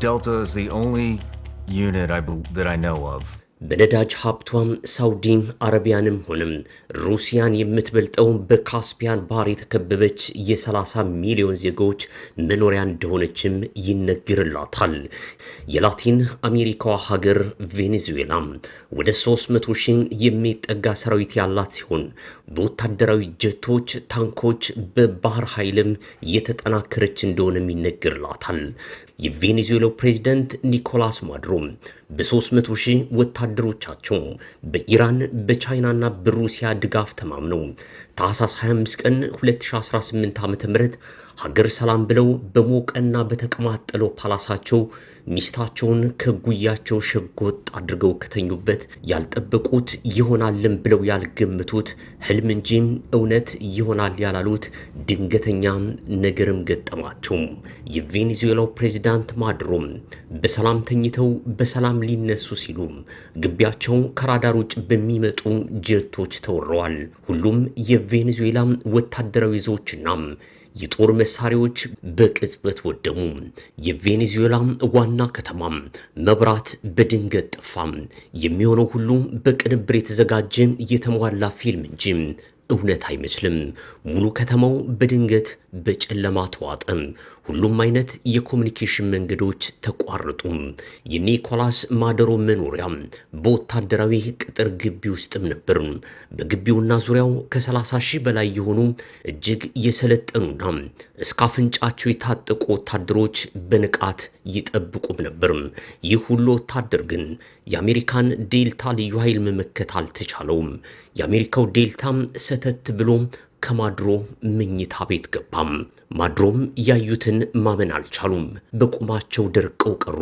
Delta is the only unit that I know of. በነዳጅ ሀብቷም ሳውዲ አረቢያንም ሆነም ሩሲያን የምትበልጠው በካስፒያን ባህር የተከበበች የ30 ሚሊዮን ዜጎች መኖሪያ እንደሆነችም ይነገርላታል። የላቲን አሜሪካዋ ሀገር ቬኔዙዌላ ወደ 300 ሺህ የሚጠጋ ሰራዊት ያላት ሲሆን በወታደራዊ ጀቶች፣ ታንኮች፣ በባህር ኃይልም የተጠናከረች እንደሆነም ይነገርላታል። የቬኔዙዌላው ፕሬዝዳንት ኒኮላስ ማዱሮ በ300 ሺህ ወታደሮቻቸው በኢራን በቻይናና በሩሲያ ድጋፍ ተማምነው ታህሳስ 25 ቀን 2018 ዓ.ም ሀገር ሰላም ብለው በሞቀና በተቀማጠለው ፓላሳቸው ሚስታቸውን ከጉያቸው ሸጎጥ አድርገው ከተኙበት ያልጠበቁት ይሆናልን ብለው ያልገምቱት ህልም እንጂ እውነት ይሆናል ያላሉት ድንገተኛ ነገርም ገጠማቸው። የቬኔዙዌላው ፕሬዝዳንት ማዱሮ በሰላም ተኝተው በሰላም ሊነሱ ሲሉ ግቢያቸው ከራዳር ውጭ በሚመጡ ጀቶች ተወረዋል። ሁሉም የቬኔዙዌላ ወታደራዊ ይዞችና የጦር መሳሪያዎች በቅጽበት ወደሙ። የቬኔዙዌላ ዋና ከተማ መብራት በድንገት ጠፋ። የሚሆነው ሁሉ በቅንብር የተዘጋጀ የተሟላ ፊልም እንጂ እውነት አይመስልም። ሙሉ ከተማው በድንገት በጨለማ ተዋጠ። ሁሉም አይነት የኮሙኒኬሽን መንገዶች ተቋረጡ። የኒኮላስ ማዱሮ መኖሪያ በወታደራዊ ቅጥር ግቢ ውስጥም ነበር። በግቢውና ዙሪያው ከ30 ሺህ በላይ የሆኑ እጅግ የሰለጠኑና እስከ አፍንጫቸው የታጠቁ ወታደሮች በንቃት ይጠብቁም ነበር። ይህ ሁሉ ወታደር ግን የአሜሪካን ዴልታ ልዩ ኃይል መመከት አልተቻለውም። የአሜሪካው ዴልታም ሰተት ብሎ ከማዱሮ መኝታ ቤት ገባም። ማዱሮም ያዩትን ማመን አልቻሉም። በቁማቸው ደርቀው ቀሩ።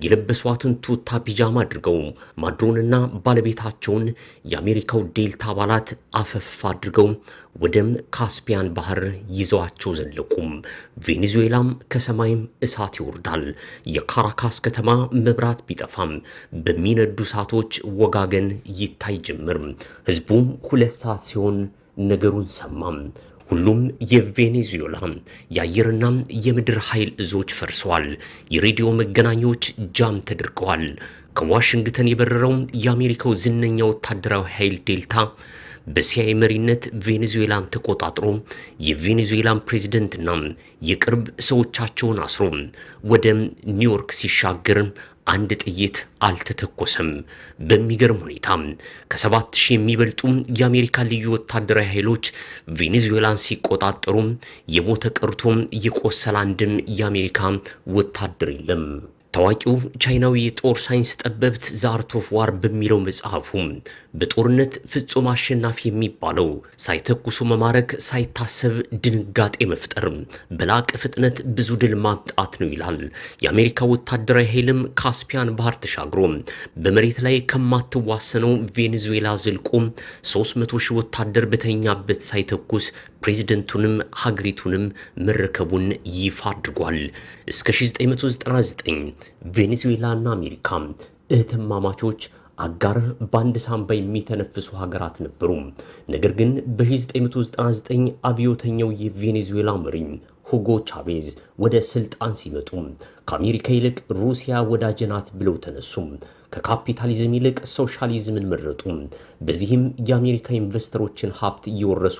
የለበሷትን ቱታ ፒጃማ አድርገው ማዱሮንና ባለቤታቸውን የአሜሪካው ዴልታ አባላት አፈፍ አድርገው ወደ ካስፒያን ባህር ይዘዋቸው ዘለቁ። ቬኔዙዌላም ከሰማይም እሳት ይወርዳል። የካራካስ ከተማ መብራት ቢጠፋም በሚነዱ እሳቶች ወጋገን ይታይ ጀመር። ህዝቡ 2 ሰዓት ሲሆን ነገሩን ሰማም። ሁሉም የቬኔዙዌላ የአየርና የምድር ኃይል እዞች ፈርሰዋል። የሬዲዮ መገናኛዎች ጃም ተደርገዋል። ከዋሽንግተን የበረረው የአሜሪካው ዝነኛ ወታደራዊ ኃይል ዴልታ በሲአይኤ መሪነት ቬኔዙዌላን ተቆጣጥሮ የቬኔዙዌላን ፕሬዝዳንትና የቅርብ ሰዎቻቸውን አስሮ ወደ ኒውዮርክ ሲሻገር አንድ ጥይት አልተተኮሰም። በሚገርም ሁኔታ ከ7000 የሚበልጡ የአሜሪካ ልዩ ወታደራዊ ኃይሎች ቬኔዙዌላን ሲቆጣጠሩ የሞተ ቀርቶ የቆሰለ አንድም የአሜሪካ ወታደር የለም። ታዋቂው ቻይናዊ የጦር ሳይንስ ጠበብት ዘአርት ኦፍ ዋር በሚለው መጽሐፉ በጦርነት ፍጹም አሸናፊ የሚባለው ሳይተኩሱ መማረክ፣ ሳይታሰብ ድንጋጤ መፍጠር፣ በላቀ ፍጥነት ብዙ ድል ማምጣት ነው ይላል። የአሜሪካ ወታደራዊ ኃይልም ካስፒያን ባህር ተሻግሮ በመሬት ላይ ከማትዋሰነው ቬኔዙዌላ ዘልቆ 300 ሺህ ወታደር በተኛበት ሳይተኩስ ፕሬዝደንቱንም ሀገሪቱንም መረከቡን ይፋ አድርጓል። እስከ 1999 ቬኔዙዌላና አሜሪካ እህትማማቾች አጋር ባንድ ሳምባ የሚተነፍሱ ሀገራት ነበሩ። ነገር ግን በ1999 አብዮተኛው የቬኔዙዌላ መሪ ሁጎ ቻቬዝ ወደ ስልጣን ሲመጡ ከአሜሪካ ይልቅ ሩሲያ ወዳጅ ናት ብለው ተነሱ። ከካፒታሊዝም ይልቅ ሶሻሊዝምን መረጡ። በዚህም የአሜሪካ ኢንቨስተሮችን ሀብት እየወረሱ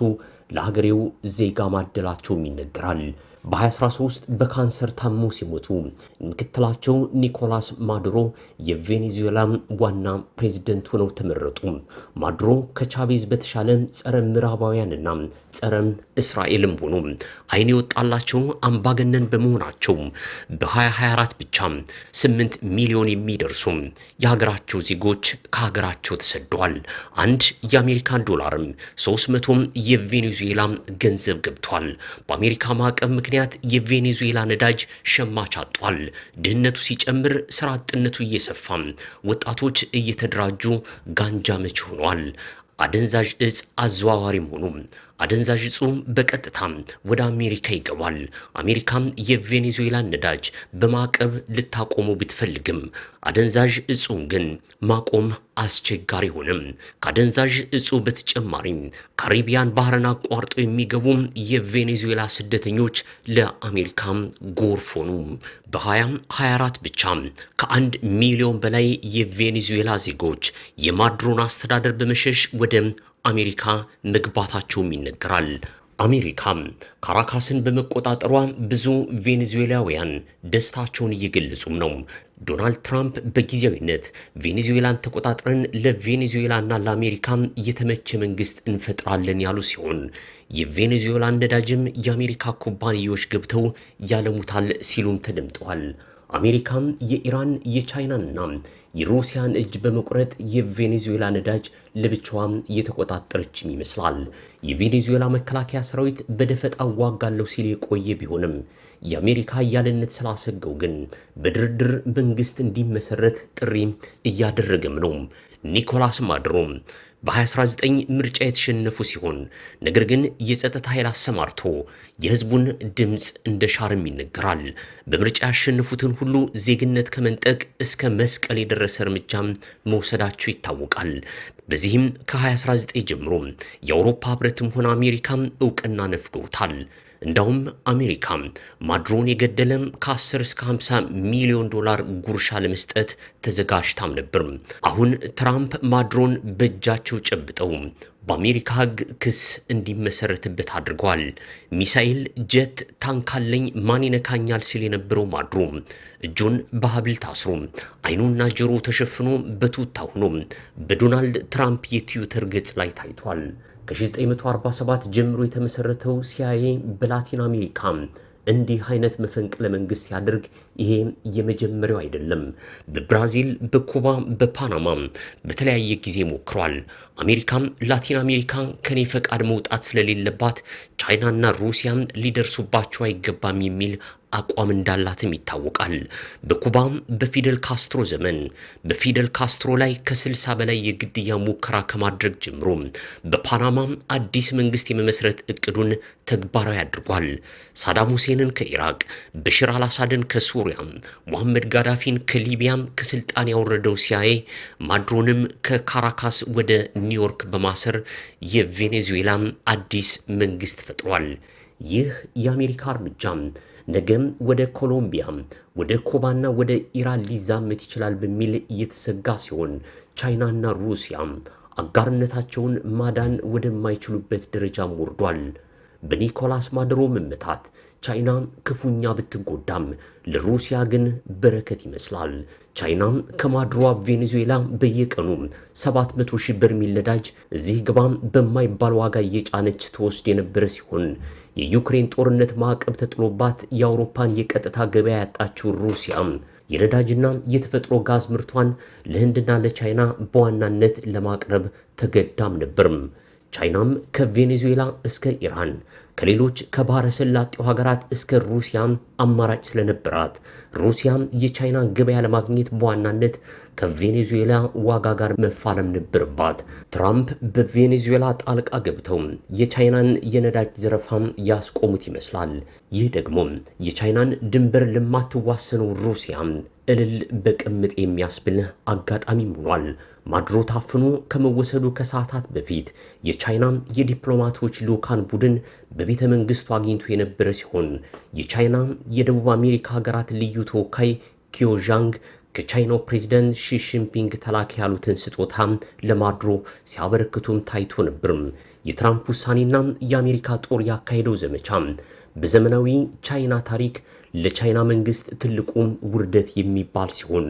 ለሀገሬው ዜጋ ማደላቸውም ይነገራል። በ2013 በካንሰር ታሞ ሲሞቱ ምክትላቸው ኒኮላስ ማዱሮ የቬኔዙዌላ ዋና ፕሬዝደንት ሆነው ተመረጡ። ማዱሮ ከቻቬዝ በተሻለ ጸረ ምዕራባውያንና ጸረ እስራኤልም ሆኑ አይን የወጣላቸው አምባገነን በመሆናቸው በ2024 ብቻ 8 ሚሊዮን የሚደርሱ የሀገራቸው ዜጎች ከሀገራቸው ተሰደዋል። አንድ የአሜሪካን ዶላርም 300 የቬኔዙዌላ ገንዘብ ገብቷል። በአሜሪካ ማዕቀብ ምክንያት የቬኔዙዌላ ነዳጅ ሸማች አጧል። ድህነቱ ሲጨምር ስራ አጥነቱ እየሰፋ ወጣቶች እየተደራጁ ጋንጃ መች ሆኗል። አደንዛዥ እጽ አዘዋዋሪም ሆኑ አደንዛዥ እጹ በቀጥታ ወደ አሜሪካ ይገባል። አሜሪካም የቬኔዙዌላን ነዳጅ በማዕቀብ ልታቆሙ ብትፈልግም አደንዛዥ እጹን ግን ማቆም አስቸጋሪ ሆነም። ከአደንዛዥ እጹ በተጨማሪም ካሪቢያን ባህርን አቋርጠው የሚገቡ የቬኔዙዌላ ስደተኞች ለአሜሪካ ጎርፍ ሆኑ። በ2024 ብቻ ከ1 ሚሊዮን በላይ የቬኔዙዌላ ዜጎች የማድሮን አስተዳደር በመሸሽ ወደ አሜሪካ መግባታቸውም ይነገራል። አሜሪካ ካራካስን በመቆጣጠሯ ብዙ ቬኔዙዌላውያን ደስታቸውን እየገለጹም ነው። ዶናልድ ትራምፕ በጊዜያዊነት ቬኔዙዌላን ተቆጣጥረን ለቬኔዙዌላና ለአሜሪካ የተመቸ መንግስት እንፈጥራለን ያሉ ሲሆን የቬኔዙዌላን ነዳጅም የአሜሪካ ኩባንያዎች ገብተው ያለሙታል ሲሉም ተደምጠዋል። አሜሪካም የኢራን የቻይናንና የሩሲያን እጅ በመቁረጥ የቬኔዙዌላ ነዳጅ ለብቻዋም እየተቆጣጠረችም ይመስላል። የቬኔዙዌላ መከላከያ ሰራዊት በደፈጣ ዋጋለው ሲል የቆየ ቢሆንም የአሜሪካ ኃያልነት ስላሰገው ግን በድርድር መንግስት እንዲመሰረት ጥሪ እያደረገም ነው። ኒኮላስ ማዱሮ በ2019 ምርጫ የተሸነፉ ሲሆን ነገር ግን የጸጥታ ኃይል አሰማርቶ የህዝቡን ድምፅ እንደሻርም ይነገራል። በምርጫ ያሸነፉትን ሁሉ ዜግነት ከመንጠቅ እስከ መስቀል የደረሰ እርምጃም መውሰዳቸው ይታወቃል። በዚህም ከ2019 ጀምሮ የአውሮፓ ህብረትም ሆነ አሜሪካም እውቅና ነፍገውታል። እንዳውም አሜሪካ ማዱሮን የገደለም ከ10 እስከ 50 ሚሊዮን ዶላር ጉርሻ ለመስጠት ተዘጋጅታም ነበር። አሁን ትራምፕ ማዱሮን በእጃቸው ጨብጠው በአሜሪካ ህግ ክስ እንዲመሰረትበት አድርገዋል። ሚሳኤል፣ ጀት፣ ታንክ አለኝ ማን ይነካኛል ሲል የነበረው ማዱሮ እጁን በሀብል ታስሮ አይኑና ጆሮ ተሸፍኖ በቱታ ሆኖ በዶናልድ ትራምፕ የትዊተር ገጽ ላይ ታይቷል። ከ1947 ጀምሮ የተመሰረተው ሲአይኤ በላቲን አሜሪካ እንዲህ አይነት መፈንቅለ መንግስት ሲያደርግ ይሄ የመጀመሪያው አይደለም። በብራዚል፣ በኩባ፣ በፓናማ በተለያየ ጊዜ ሞክሯል። አሜሪካም ላቲን አሜሪካ ከኔ ፈቃድ መውጣት ስለሌለባት ቻይናና ሩሲያ ሊደርሱባቸው አይገባም የሚል አቋም እንዳላትም ይታወቃል። በኩባም በፊደል ካስትሮ ዘመን በፊደል ካስትሮ ላይ ከ60 በላይ የግድያ ሙከራ ከማድረግ ጀምሮ በፓናማም አዲስ መንግስት የመመስረት እቅዱን ተግባራዊ አድርጓል። ሳዳም ሁሴንን ከኢራቅ፣ በሽር አልአሳድን ከሱሪያ፣ ሙሐመድ ጋዳፊን ከሊቢያ ከስልጣን ያወረደው ሲአይኤ ማዱሮንም ከካራካስ ወደ ኒውዮርክ በማሰር የቬኔዙዌላ አዲስ መንግስት ፈጥሯል። ይህ የአሜሪካ እርምጃ ነገም ወደ ኮሎምቢያ፣ ወደ ኩባና ወደ ኢራን ሊዛመት ይችላል በሚል እየተሰጋ ሲሆን ቻይናና ሩሲያ አጋርነታቸውን ማዳን ወደማይችሉበት ደረጃም ወርዷል። በኒኮላስ ማዱሮ መመታት ቻይና ክፉኛ ብትጎዳም ለሩሲያ ግን በረከት ይመስላል። ቻይና ከማዱሮ ቬኔዙዌላ በየቀኑ 700 ሺህ በርሜል ነዳጅ እዚህ ግባም በማይባል ዋጋ እየጫነች ተወስድ የነበረ ሲሆን የዩክሬን ጦርነት ማዕቀብ ተጥሎባት የአውሮፓን የቀጥታ ገበያ ያጣችው ሩሲያ የነዳጅና የተፈጥሮ ጋዝ ምርቷን ለህንድና ለቻይና በዋናነት ለማቅረብ ተገዳም ነበርም። ቻይናም ከቬኔዙዌላ እስከ ኢራን ከሌሎች ከባህረ ሰላጤው ሀገራት እስከ ሩሲያ አማራጭ ስለነበራት ሩሲያ የቻይና ገበያ ለማግኘት በዋናነት ከቬኔዙዌላ ዋጋ ጋር መፋለም ነበረባት። ትራምፕ በቬኔዙዌላ ጣልቃ ገብተው የቻይናን የነዳጅ ዘረፋም ያስቆሙት ይመስላል። ይህ ደግሞ የቻይናን ድንበር ለማትዋሰነው ሩሲያ እልል በቅምጥ የሚያስብል አጋጣሚ ሆኗል። ማዱሮ ታፍኖ ከመወሰዱ ከሰዓታት በፊት የቻይና የዲፕሎማቶች ልዑካን ቡድን በቤተ መንግስቱ አግኝቶ የነበረ ሲሆን የቻይና የደቡብ አሜሪካ ሀገራት ልዩ ተወካይ ኪዮዣንግ ከቻይናው ፕሬዝዳንት ሺ ጂንፒንግ ተላከ ያሉትን ስጦታ ለማዱሮ ሲያበረክቱም ታይቶ ነበር። የትራምፕ ውሳኔና የአሜሪካ ጦር ያካሄደው ዘመቻ በዘመናዊ ቻይና ታሪክ ለቻይና መንግስት ትልቁ ውርደት የሚባል ሲሆን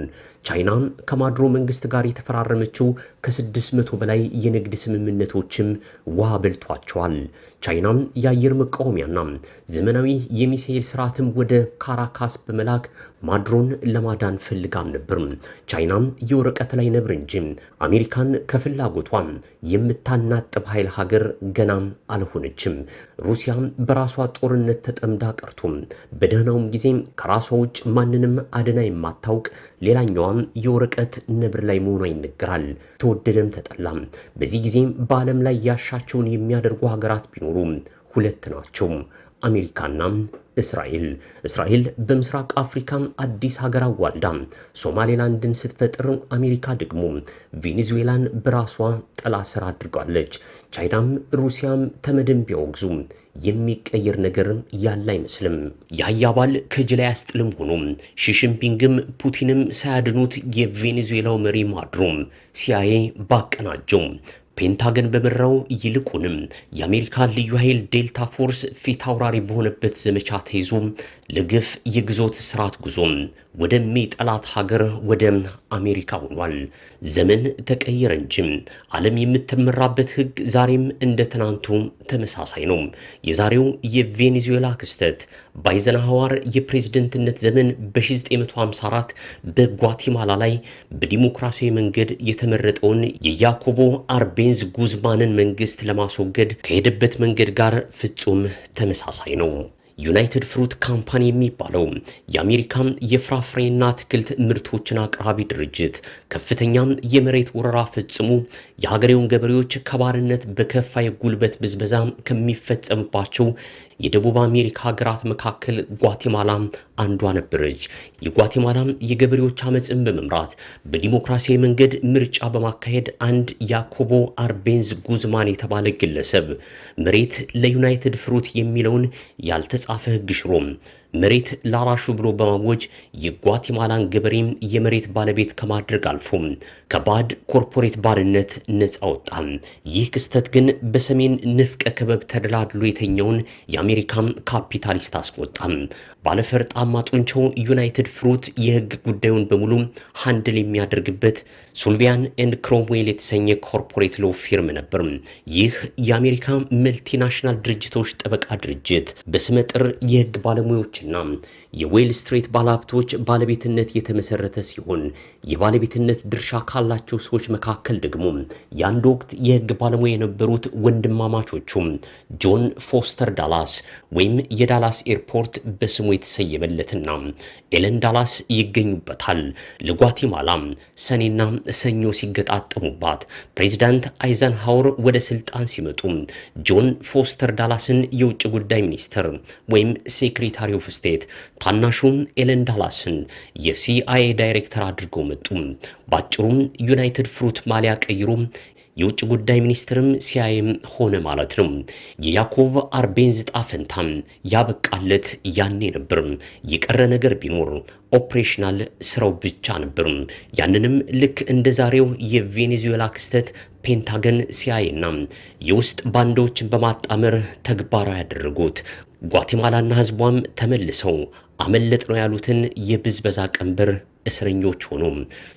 ቻይና ከማዱሮ መንግስት ጋር የተፈራረመችው ከ600 በላይ የንግድ ስምምነቶችም ውሃ በልቷቸዋል። ቻይና የአየር መቃወሚያና ዘመናዊ የሚሳኤል ስርዓትም ወደ ካራካስ በመላክ ማዱሮን ለማዳን ፈልጋም ነበር። ቻይና የወረቀት ላይ ነብር እንጂ አሜሪካን ከፍላጎቷ የምታናጥብ ኃይል ሀገር ገና አልሆነችም። ሩሲያ በራሷ ጦርነት በጦርነት ተጠምዳ ቀርቶም በደህናውም ጊዜም ከራሷ ውጭ ማንንም አድና የማታውቅ ሌላኛዋም የወረቀት ነብር ላይ መሆኗ ይነገራል። ተወደደም ተጠላም በዚህ ጊዜም በዓለም ላይ ያሻቸውን የሚያደርጉ ሀገራት ቢኖሩ ሁለት ናቸው፣ አሜሪካና እስራኤል። እስራኤል በምስራቅ አፍሪካ አዲስ ሀገር አዋልዳ ሶማሌላንድን ስትፈጥር፣ አሜሪካ ደግሞ ቬኔዙዌላን በራሷ ጥላ ስር አድርጋለች። ቻይናም ሩሲያም ተመድን ቢያወግዙ የሚቀየር ነገር ያለ አይመስልም። ያያባል ከጅላ ያስጥልም ሆኖ ሺጂንፒንግም ፑቲንም ሳያድኑት የቬኔዙዌላው መሪ ማዱሮም ሲአይኤ ባቀናጀው ፔንታገን በመራው ይልቁንም የአሜሪካ ልዩ ኃይል ዴልታ ፎርስ ፊት አውራሪ በሆነበት ዘመቻ ተይዞ ለግፍ የግዞት ስርዓት ጉዞ ወደሚጠላት ሀገር ወደ አሜሪካ ሆኗል። ዘመን ተቀየረ እንጂ ዓለም የምትመራበት ሕግ ዛሬም እንደ ትናንቱ ተመሳሳይ ነው። የዛሬው የቬኔዙዌላ ክስተት በአይዘንሃወር የፕሬዝደንትነት ዘመን በ1954 በጓቲማላ ላይ በዲሞክራሲያዊ መንገድ የተመረጠውን የያኮቦ አርቤንዝ ጉዝማንን መንግስት ለማስወገድ ከሄደበት መንገድ ጋር ፍጹም ተመሳሳይ ነው። ዩናይትድ ፍሩት ካምፓኒ የሚባለው የአሜሪካ የፍራፍሬና አትክልት ምርቶችን አቅራቢ ድርጅት ከፍተኛ የመሬት ወረራ ፈጽሞ የሀገሬውን ገበሬዎች ከባርነት በከፋ የጉልበት ብዝበዛ ከሚፈጸምባቸው የደቡብ አሜሪካ ሀገራት መካከል ጓቴማላ አንዷ ነበረች። የጓቴማላ የገበሬዎች አመፅን በመምራት በዲሞክራሲያዊ መንገድ ምርጫ በማካሄድ አንድ ያኮቦ አርቤንዝ ጉዝማን የተባለ ግለሰብ መሬት ለዩናይትድ ፍሩት የሚለውን ያልተጻፈ ሕግ ሽሮም መሬት ላራሹ ብሎ በማወጅ የጓቲማላን ገበሬም የመሬት ባለቤት ከማድረግ አልፎ ከባድ ኮርፖሬት ባርነት ነፃ ወጣ። ይህ ክስተት ግን በሰሜን ንፍቀ ክበብ ተደላድሎ የተኛውን የአሜሪካን ካፒታሊስት አስቆጣ። ባለፈርጣማ ጡንቻው ዩናይትድ ፍሩት የህግ ጉዳዩን በሙሉ ሃንድል የሚያደርግበት ሱልቪያን ኤንድ ክሮምዌል የተሰኘ ኮርፖሬት ሎ ፊርም ነበር። ይህ የአሜሪካ መልቲናሽናል ድርጅቶች ጠበቃ ድርጅት በስመጥር የህግ ባለሙያዎችና የዌል ስትሪት ባለሀብቶች ባለቤትነት የተመሰረተ ሲሆን የባለቤትነት ድርሻ ካላቸው ሰዎች መካከል ደግሞ የአንድ ወቅት የህግ ባለሙያ የነበሩት ወንድማማቾቹም ጆን ፎስተር ዳላስ ወይም የዳላስ ኤርፖርት በስሙ የተሰየመለትና ኤለን ዳላስ ይገኙበታል። ለጓቲማላ ሰኔና ሰኞ ሲገጣጠሙባት ፕሬዚዳንት አይዘንሃወር ወደ ስልጣን ሲመጡ ጆን ፎስተር ዳላስን የውጭ ጉዳይ ሚኒስትር ወይም ሴክሬታሪ ኦፍ ስቴት፣ ታናሹም ኤለን ዳላስን የሲአይኤ ዳይሬክተር አድርገው መጡ። ባጭሩም ዩናይትድ ፍሩት ማሊያ ቀይሮ የውጭ ጉዳይ ሚኒስትርም ሲአይኤም ሆነ ማለት ነው። የያኮብ አርቤንዝ ጣፈንታም ያበቃለት ያኔ ነበር። የቀረ ነገር ቢኖር ኦፕሬሽናል ስራው ብቻ ነበር። ያንንም ልክ እንደ ዛሬው የቬኔዙዌላ ክስተት ፔንታገን፣ ሲአይኤና የውስጥ ባንዶችን በማጣመር ተግባራዊ ያደረጉት። ጓቲማላና ህዝቧም ተመልሰው አመለጥ ነው ያሉትን የብዝበዛ ቀንበር እስረኞች ሆኑ።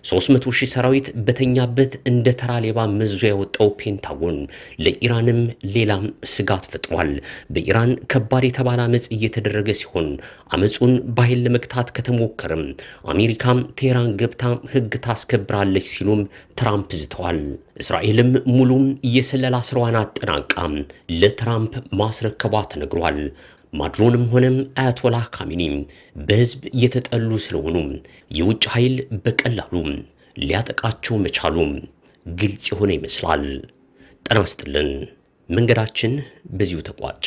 300,000 ሰራዊት በተኛበት እንደ ተራ ሌባ መዞ ያወጣው ፔንታጎን ለኢራንም ሌላም ስጋት ፈጥሯል። በኢራን ከባድ የተባለ አመጽ እየተደረገ ሲሆን አመጹን በኃይል ለመግታት ከተሞከረም አሜሪካም ቴህራን ገብታ ህግ ታስከብራለች ሲሉም ትራምፕ ዝተዋል። እስራኤልም ሙሉም የስለላ ስራዋን አጠናቃ ለትራምፕ ማስረከቧ ተነግሯል። ማድሮንም ሆነም አያቶላህ ካሚኒ በህዝብ የተጠሉ ስለሆኑ የውጭ ኃይል በቀላሉ ሊያጠቃቸው መቻሉ ግልጽ የሆነ ይመስላል። ጤና ይስጥልን። መንገዳችን በዚሁ ተቋጨ።